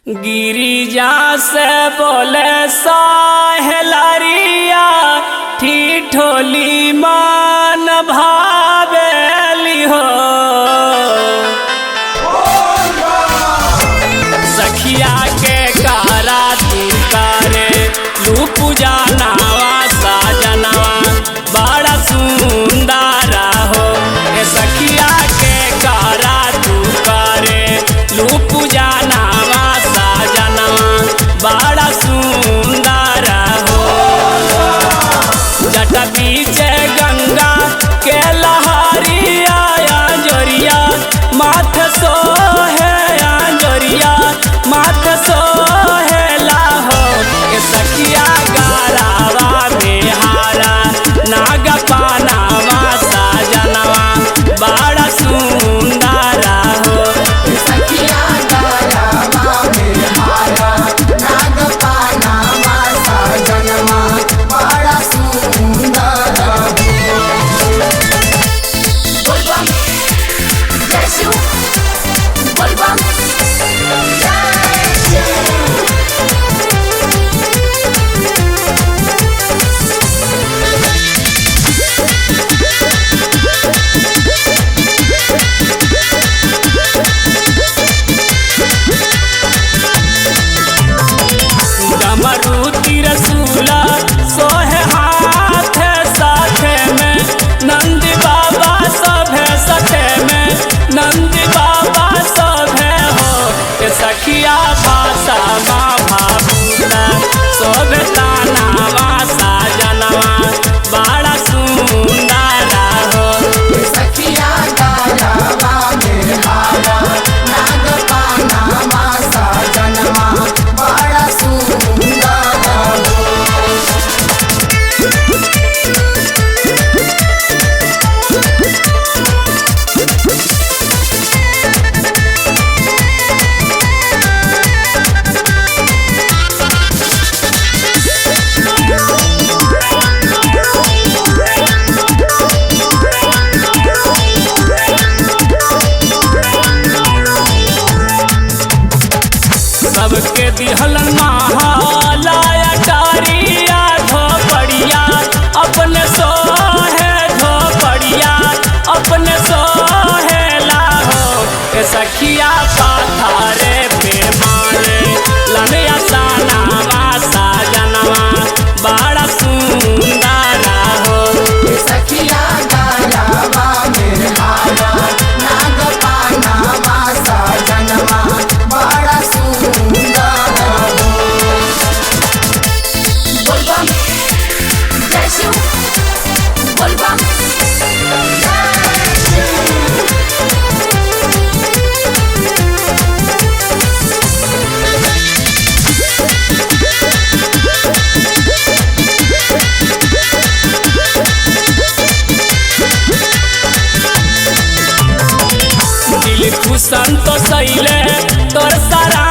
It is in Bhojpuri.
गिरिजा से बोले साहेलरिया ठिठोली मान भावेली हो। सखिया के कारा तू करे लू पूजा नावा साजनवा बड़ा सुंदर हो। सखिया के कारा तू करे लू पूजा नावा साजनवा बड़ा सुंदर हो। जटा बीचे गंगा के लहरिया जोरिया माथ सोहे जोरिया माथ सोहेला हो। सखिया गारावा में हारा नाग पानावा साजनवा बड़ा सुंदर हो। सखिया गारावा में हारा नाग पानावा साजनवा बड़ा सुंदर हो। बोलबम जय शिव बोलबम डमरू तिरसुला सोहे हाथ साथे में नंदी बाबा सभे सथे में नंदी बाबा सभे हो। सखिया भाषा माँ भाभूता सोभे तानावा साजनवा बड़ा सुंदर हो। सखिया गारावा में हारा नाग पानावा साजनवा बड़ा सुंदर हो। सबके दिहलन महालाया टारिया धोपड़िया अपने सोहे धोपड़िया अपने सोहेला हो। सखिया पाथारे पे मारे लनिया सानावा साजनवा बड़ा सुंदर हो। सखिया गारावा में हारा नाग पानावा साजनवा बड़ा सुंदर हो। बोलबम जय शिव बोलबम दिल खुशन तो सैले तोर सारा